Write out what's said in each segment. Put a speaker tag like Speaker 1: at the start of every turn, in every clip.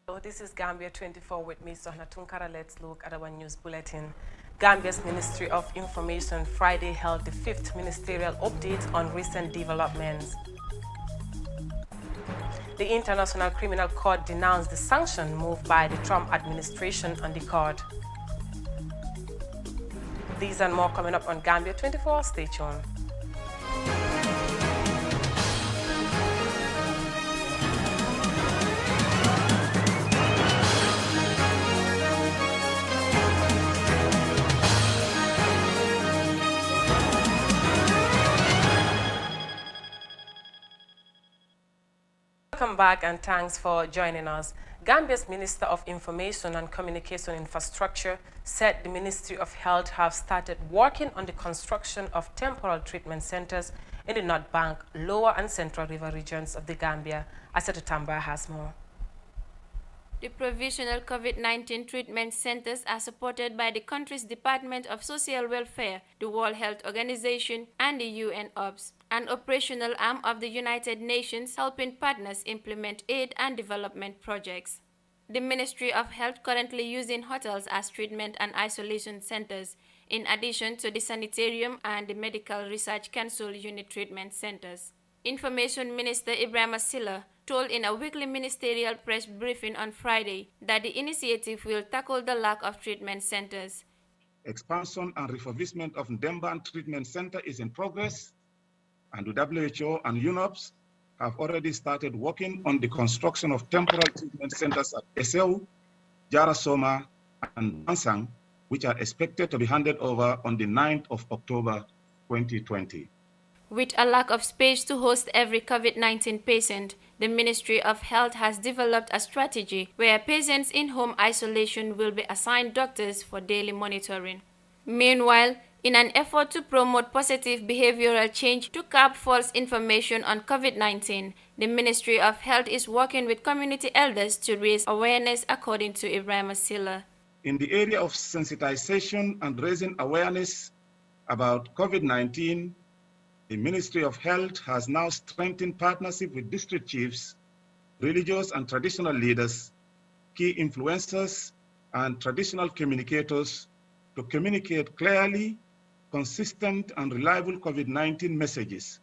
Speaker 1: Hello, this is Gambia 24 with me, Sohna Tunkara. Let's look at our news bulletin. Gambia's Ministry of Information Friday held the 5th ministerial update on recent developments. The International Criminal Court denounced the sanction moved by the Trump administration on the court. These and more coming up on Gambia 24. Stay tuned. Welcome back and thanks for joining us. Gambia's Minister of Information and Communication Infrastructure said the Ministry of Health have started working on the construction of temporary treatment centers in the North Bank, Lower and Central River regions of the Gambia. Asetu Tamba has more.
Speaker 2: The provisional COVID-19 treatment centers are supported by the country's Department of Social Welfare, the World Health Organization, and the UN OPS, an operational arm of the United Nations helping partners implement aid and development projects. The Ministry of Health currently using hotels as treatment and isolation centers, in addition to the Sanitarium and the Medical Research Council unit treatment centers. Information Minister Ibrahim Silla told in a weekly ministerial press briefing on Friday that the initiative will tackle the lack of treatment centers.
Speaker 3: Expansion and refurbishment of Ndemban Treatment Center is in progress, and the WHO and UNOPS have already started working on the construction of temporary treatment centers at Eseu, Jarasoma, and Bansang, which are expected to be handed over on the 9th of October 2020.
Speaker 2: With a lack of space to host every COVID-19 patient, the Ministry of Health has developed a strategy where patients in home isolation will be assigned doctors for daily monitoring. Meanwhile, in an effort to promote positive behavioral change to curb false information on COVID-19, the Ministry of Health is working with community elders to raise awareness, according to Ibrahim Silla.
Speaker 3: In the area of sensitization and raising awareness about COVID-19, the Ministry of Health has now strengthened partnership with district chiefs, religious and traditional leaders, key influencers, and traditional communicators to communicate clearly, consistent, and reliable COVID-19 messages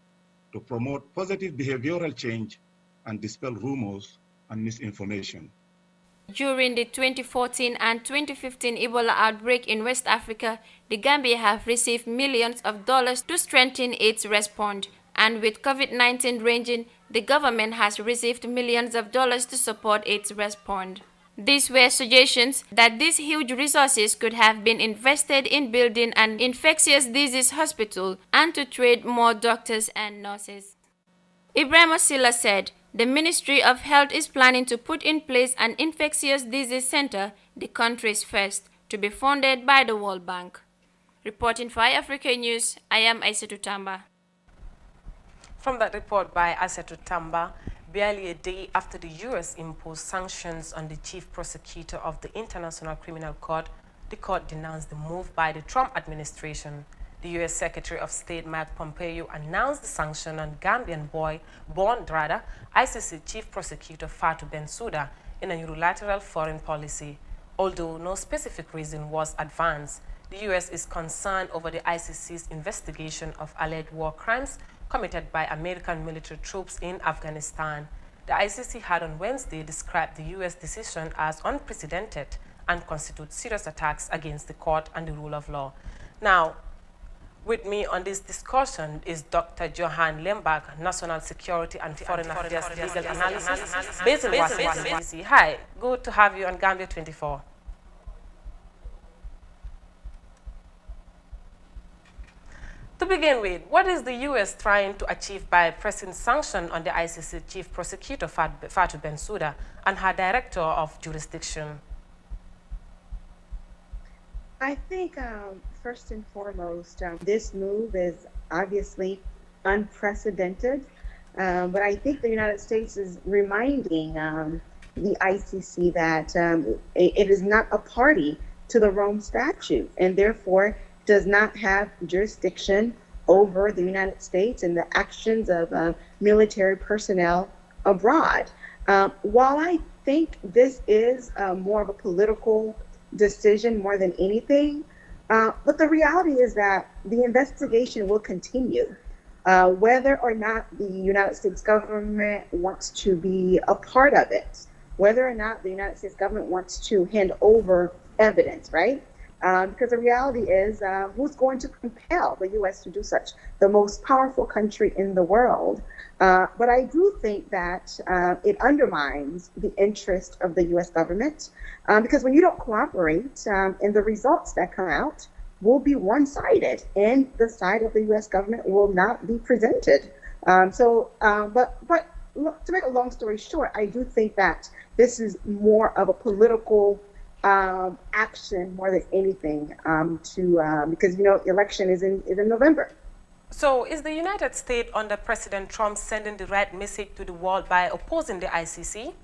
Speaker 3: to promote positive behavioral change and dispel rumors and misinformation.
Speaker 2: During the 2014 and 2015 Ebola outbreak in West Africa, the Gambia have received millions of dollars to strengthen its response. And with COVID-19 raging, the government has received millions of dollars to support its response. These were suggestions that these huge resources could have been invested in building an infectious disease hospital and to train more doctors and nurses. Ibrahim Silla said, the Ministry of Health is planning to put in place an infectious disease center, the country's first, to be funded by the World Bank. Reporting for Africa News, I am Aissatou Tamba.
Speaker 1: From that report by Asetu Tamba, barely a day after the U.S. imposed sanctions on the chief prosecutor of the International Criminal Court, the court denounced the move by the Trump administration. The U.S. Secretary of State Mike Pompeo announced the sanction on Gambian-born ICC Chief Prosecutor Fatou Bensouda in a unilateral foreign policy. Although no specific reason was advanced, the U.S. is concerned over the ICC's investigation of alleged war crimes committed by American military troops in Afghanistan. The ICC had on Wednesday described the U.S. decision as unprecedented and constitutes serious attacks against the court and the rule of law. Now, with me on this discussion is Dr. Johan Lembach, National Security and Foreign Affairs Legal Analyst, based in Washington, D.C. Hi, good to have you on Gambia 24. To begin with, what is the U.S. trying to achieve by pressing sanction on the ICC Chief Prosecutor Fatou Bensouda and her Director of Jurisdiction?
Speaker 4: I think first and foremost, this move is obviously unprecedented, but I think the United States is reminding the ICC that it is not a party to the Rome Statute and therefore does not have jurisdiction over the United States and the actions of military personnel abroad. While I think this is more of a political decision more than anything. But the reality is that the investigation will continue. Whether or not the United States government wants to be a part of it, whether or not the United States government wants to hand over evidence, right? Because the reality is, who's going to compel the U.S. to do such? The most powerful country in the world. But I do think that it undermines the interest of the U.S. government, because when you don't cooperate, and the results that come out will be one-sided, and the side of the U.S. government will not be presented. But to make a long story short, I do think that this is more of a political action more than anything, because election is in November.
Speaker 1: So is the United States under President Trump sending the right message to the world by opposing the ICC?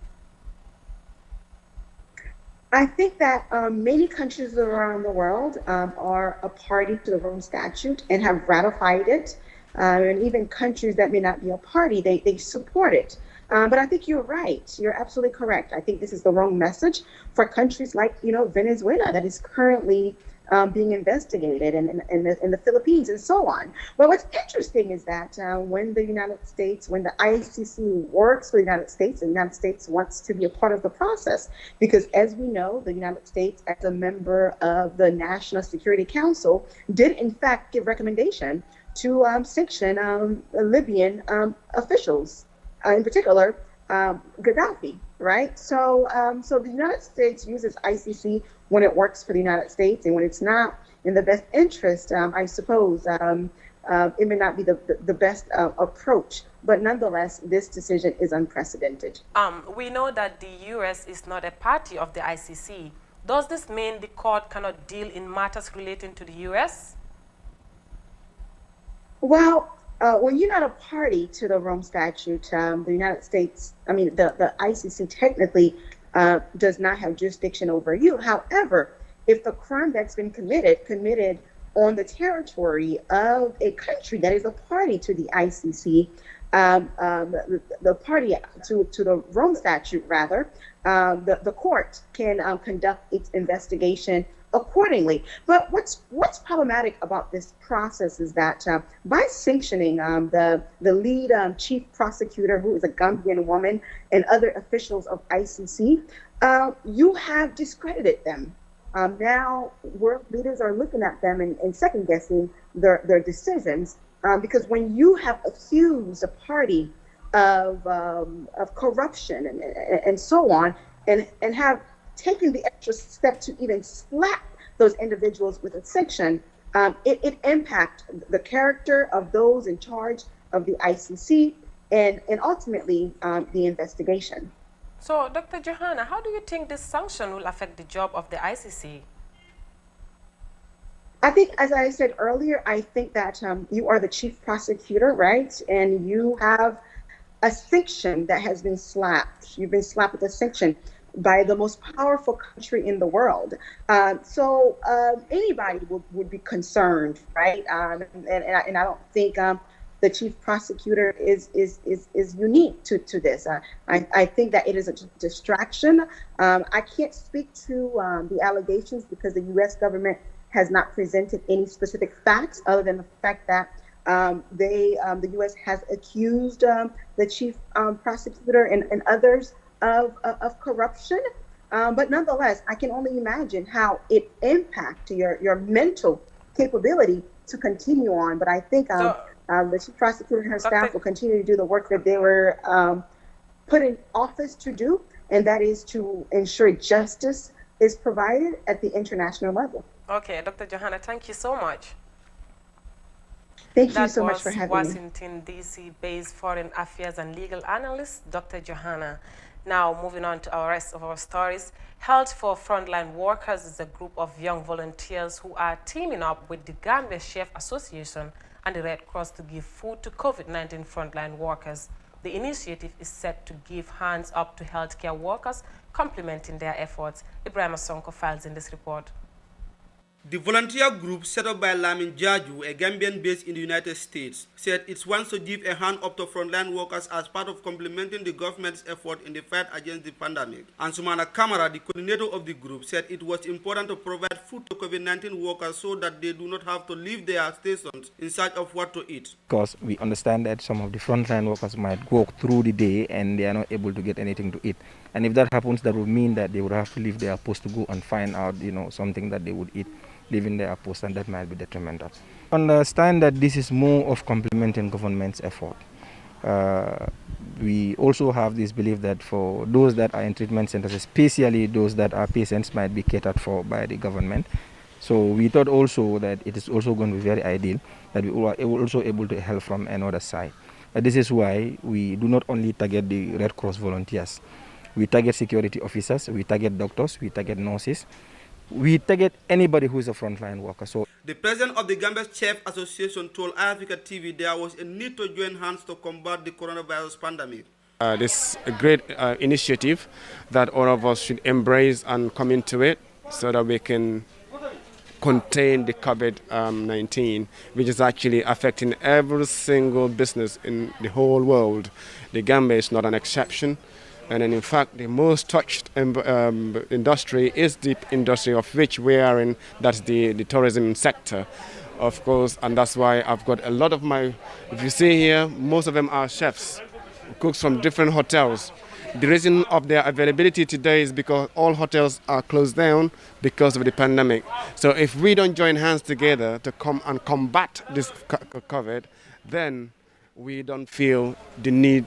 Speaker 4: I think that many countries around the world are a party to the Rome Statute and have ratified it. And even countries that may not be a party, they support it. But I think you're right. You're absolutely correct. I think this is the wrong message for countries like, Venezuela, that is currently being investigated, and the Philippines, and so on. Well, what's interesting is that when the ICC works for the United States wants to be a part of the process, because as we know, the United States, as a member of the National Security Council, did in fact give recommendation to sanction Libyan officials, in particular Gaddafi, right? So the United States uses ICC when it works for the United States, and when it's not in the best interest, I suppose it may not be the best approach. But nonetheless, this decision is unprecedented.
Speaker 1: We know that the U.S. is not a party of the ICC. Does this mean the court cannot deal in matters relating to the U.S.?
Speaker 4: Well, when you're not a party to the Rome Statute, the United States, the ICC technically does not have jurisdiction over you. However, if the crime that's been committed on the territory of a country that is a party to the ICC, the party to the Rome Statute, rather, the court can conduct its investigation accordingly. But what's problematic about this process is that by sanctioning the lead chief prosecutor, who is a Gambian woman, and other officials of ICC, you have discredited them. Now world leaders are looking at them and second guessing their decisions, because when you have accused a party of corruption and so on, and have taking the extra step to even slap those individuals with a sanction, it impacts the character of those in charge of the ICC and ultimately the investigation.
Speaker 1: So, Dr. Johanna, how do you think this sanction will affect the job of the ICC?
Speaker 4: I think, as I said earlier, I think that you are the chief prosecutor, right? And you have a sanction that has been slapped. You've been slapped with a sanction by the most powerful country in the world. So anybody would be concerned, right? And I don't think the chief prosecutor is unique to this. I think that it is a distraction. I can't speak to the allegations because the U.S. government has not presented any specific facts other than the fact that the U.S. has accused the chief prosecutor and others of corruption. But nonetheless, I can only imagine how it impacts your mental capability to continue on. But I think the chief prosecutor and her staff will continue to do the work that they were put in office to do, and that is to ensure justice is provided at the international level.
Speaker 1: Okay, Dr. Johanna, thank you so much.
Speaker 4: Thank you so much for having me.
Speaker 1: Washington, D.C. based foreign affairs and legal analyst, Dr. Johanna. Now, moving on to our rest of our stories. Health for Frontline Workers is a group of young volunteers who are teaming up with the Gambia Chef Association and the Red Cross to give food to COVID-19 frontline workers. The initiative is set to give hands up to healthcare workers, complementing their efforts. Ibrahim Sonko files in this report.
Speaker 5: The volunteer group set up by Lamin Jaju, a Gambian based in the United States, said it wants to give a hand up to frontline workers as part of complementing the government's effort in the fight against the pandemic. And Sumana Kamara, the coordinator of the group, said it was important to provide food to COVID-19 workers so that they do not have to leave their stations in search of what to eat.
Speaker 6: Because we understand that some of the frontline workers might walk through the day and they are not able to get anything to eat. And if that happens, that would mean that they would have to leave their post to go and find out, something that they would eat, leaving their post, and that might be detrimental. Understand that this is more of complementing government's effort. We also have this belief that for those that are in treatment centers, especially those that are patients, might be catered for by the government. So we thought also that it is also going to be very ideal that we are also able to help from another side. This is why we do not only target the Red Cross volunteers. We target security officers, we target doctors, we target nurses, we target anybody who is a frontline worker. So
Speaker 5: the president of the Gambia Chef Association told Africa TV there was a need to join hands to combat the coronavirus pandemic.
Speaker 7: This is a great initiative that all of us should embrace and come into it so that we can contain the COVID-19, which is actually affecting every single business in the whole world. The Gambia is not an exception. And then in fact, the most touched industry is the industry of which we are in, that's the tourism sector, of course. And that's why I've got a lot of if you see here, most of them are chefs, cooks from different hotels. The reason of their availability today is because all hotels are closed down because of the pandemic. So if we don't join hands together to come and combat this COVID, then we don't feel the need,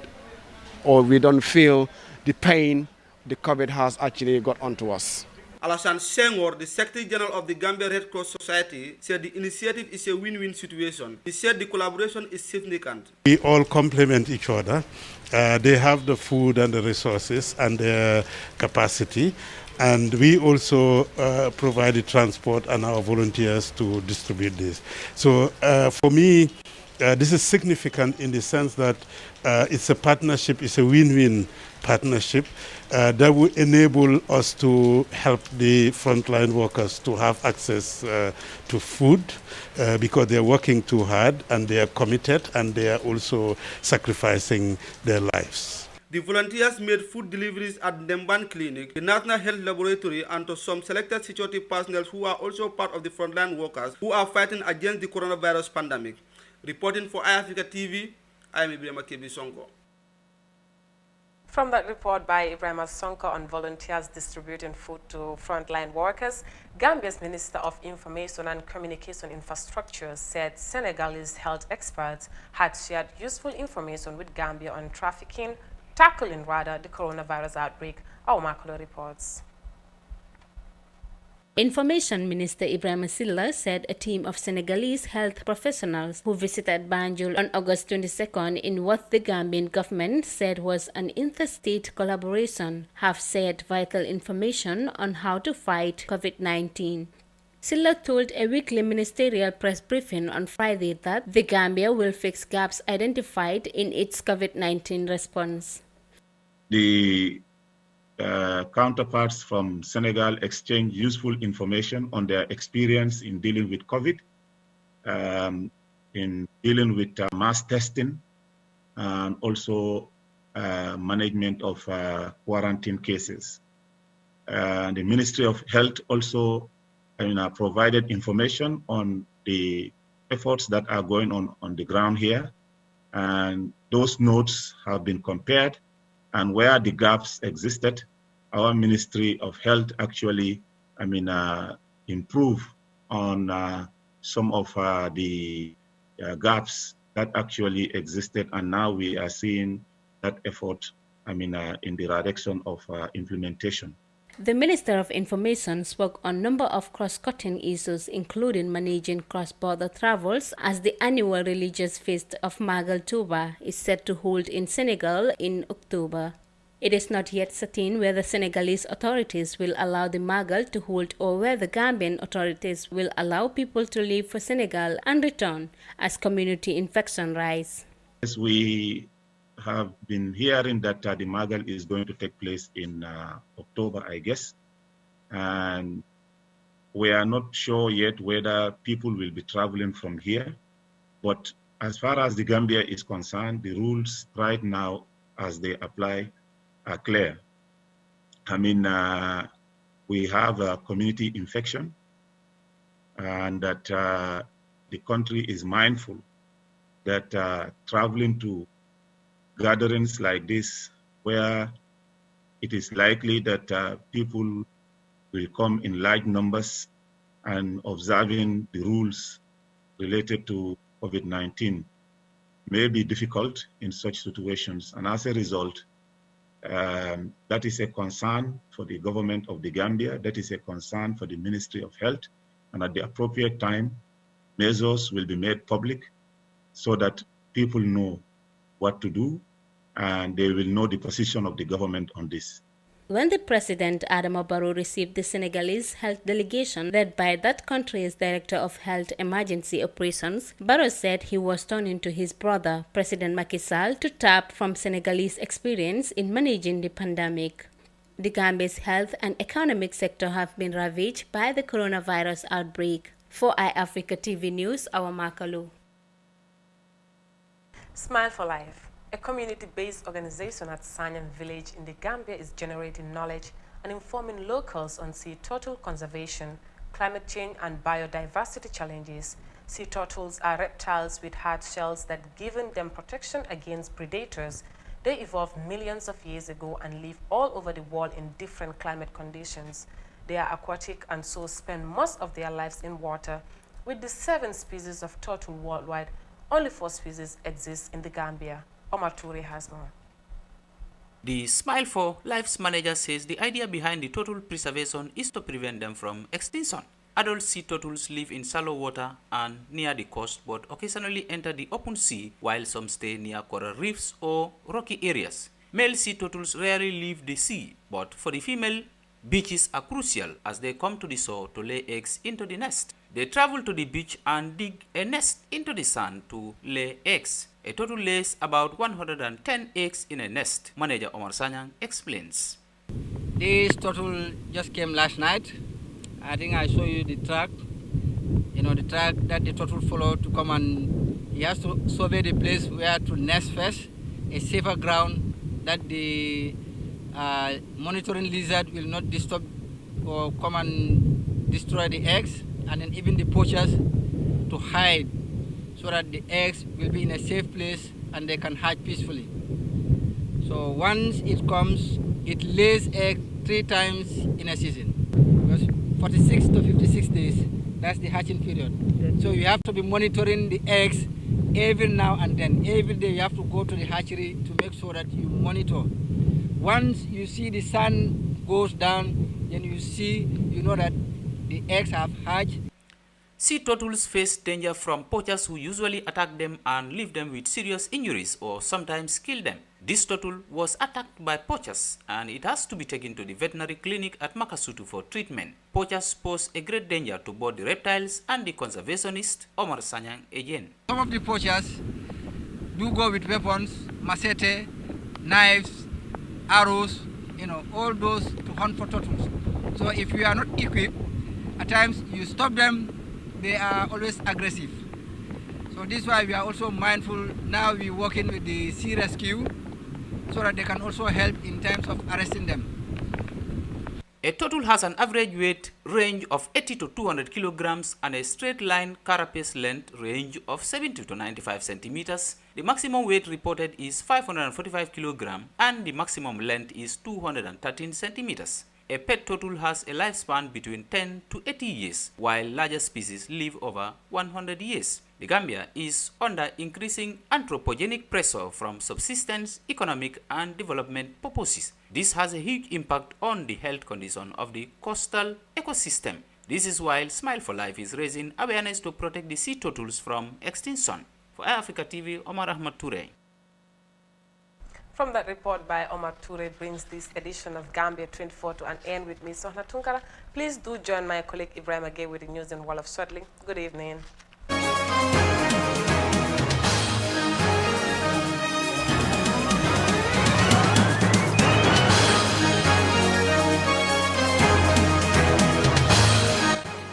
Speaker 7: or we don't feel the pain the COVID has actually got onto us.
Speaker 5: Alassane Senghor, the Secretary General of the Gambia Red Cross Society, said the initiative is a win-win situation. He said the collaboration is significant.
Speaker 8: We all complement each other. They have the food and the resources and the capacity. And we also provide the transport and our volunteers to distribute this. So for me, this is significant in the sense that it's a partnership, it's a win-win partnership that will enable us to help the frontline workers to have access to food because they're working too hard and they are committed and they are also sacrificing their lives.
Speaker 5: The volunteers made food deliveries at Ndemban Clinic, the National Health Laboratory, and to some selected security personnel who are also part of the frontline workers who are fighting against the coronavirus pandemic. Reporting for Africa TV, I am Ibrahima Kebi Sonko.
Speaker 1: From that report by Ibrahima Sonko on volunteers distributing food to frontline workers, Gambia's Minister of Information and Communication Infrastructure said Senegalese health experts had shared useful information with Gambia on tackling the coronavirus outbreak. Our Makolo reports.
Speaker 9: Information Minister Ibrahima Silla said a team of Senegalese health professionals who visited Banjul on August 22nd in what the Gambian government said was an interstate collaboration have shared vital information on how to fight COVID-19. Silla told a weekly ministerial press briefing on Friday that the Gambia will fix gaps identified in its COVID-19 response.
Speaker 3: The counterparts from Senegal exchange useful information on their experience in dealing with COVID, in dealing with mass testing, and also management of quarantine cases. The Ministry of Health also provided information on the efforts that are going on the ground here, and those notes have been compared. And where the gaps existed, our Ministry of Health actually, improve on some of the gaps that actually existed, and now we are seeing that effort, in the direction of implementation.
Speaker 9: The Minister of Information spoke on a number of cross-cutting issues, including managing cross-border travels, as the annual religious feast of Magal Touba is set to hold in Senegal in October. It is not yet certain whether Senegalese authorities will allow the Magal to hold or whether Gambian authorities will allow people to leave for Senegal and return as community infection rise.
Speaker 3: Yes, we have been hearing that the Magal is going to take place in October, I guess. And we are not sure yet whether people will be traveling from here. But as far as the Gambia is concerned, the rules right now as they apply are clear. I mean, we have a community infection, and that the country is mindful that traveling to gatherings like this, where it is likely that people will come in large numbers, and observing the rules related to COVID-19 may be difficult in such situations. And as a result, that is a concern for the government of the Gambia, that is a concern for the Ministry of Health, and at the appropriate time, measures will be made public so that people know what to do, and they will know the position of the government on this.
Speaker 9: When the President Adama Barrow received the Senegalese health delegation led by that country's Director of Health Emergency Operations, Barrow said he was turning to his brother, President Macky Sall, to tap from Senegalese experience in managing the pandemic. The Gambia's health and economic sector have been ravaged by the coronavirus outbreak. For iAfrica TV News, Awa Makalu.
Speaker 1: Smile for Life. A community-based organization at Sanyang village in the Gambia is generating knowledge and informing locals on sea turtle conservation, climate change and biodiversity challenges. Sea turtles are reptiles with hard shells that given them protection against predators. They evolved millions of years ago and live all over the world in different climate conditions. They are aquatic and so spend most of their lives in water. With the 7 species of turtle worldwide, only 4 species exist in the Gambia. Omar Toure has more.
Speaker 10: The Smile for Life's manager says the idea behind the turtle preservation is to prevent them from extinction. Adult sea turtles live in shallow water and near the coast, but occasionally enter the open sea, while some stay near coral reefs or rocky areas. Male sea turtles rarely leave the sea, but for the female, beaches are crucial as they come to the shore to lay eggs into the nest. They travel to the beach and dig a nest into the sand to lay eggs. A turtle lays about 110 eggs in a nest. Manager Omar Sanyang explains.
Speaker 11: This turtle just came last night. I think I show you the track. You know, the track that the turtle followed to come, and he has to survey the place where to nest first, a safer ground that the monitoring lizard will not disturb or come and destroy the eggs, and then even the poachers to hide so that the eggs will be in a safe place and they can hatch peacefully. So once it comes, it lays egg 3 times in a season. Because 46 to 56 days, that's the hatching period. So you have to be monitoring the eggs every now and then. Every day you have to go to the hatchery to make sure that you monitor. Once you see the sun goes down, then you know that the eggs have hatched.
Speaker 10: Sea turtles face danger from poachers who usually attack them and leave them with serious injuries or sometimes kill them. This turtle was attacked by poachers and it has to be taken to the veterinary clinic at Makasutu for treatment. Poachers pose a great danger to both the reptiles and the conservationist Omar Sanyang again.
Speaker 11: Some of the poachers do go with weapons, machete, knives, arrows, all those to hunt for turtles. So if you are not equipped, at times you stop them, they are always aggressive. So this is why we are also mindful. Now we're working with the sea rescue so that they can also help in terms of arresting them.
Speaker 10: A turtle has an average weight range of 80 to 200 kilograms and a straight line carapace length range of 70 to 95 centimeters. The maximum weight reported is 545 kilograms and the maximum length is 213 centimeters. A pet turtle has a lifespan between 10 to 80 years, while larger species live over 100 years. The Gambia is under increasing anthropogenic pressure from subsistence, economic and development purposes. This has a huge impact on the health condition of the coastal ecosystem. This is why Smile for Life is raising awareness to protect the sea turtles from extinction. For Africa TV, Omar Ahmad Toure.
Speaker 1: From that report by Omar Toure brings this edition of Gambia 24 to an end with me, Sohna Tunkara. Please do join my colleague Ibrahim Agay with the news in Wolof shortly. Good evening.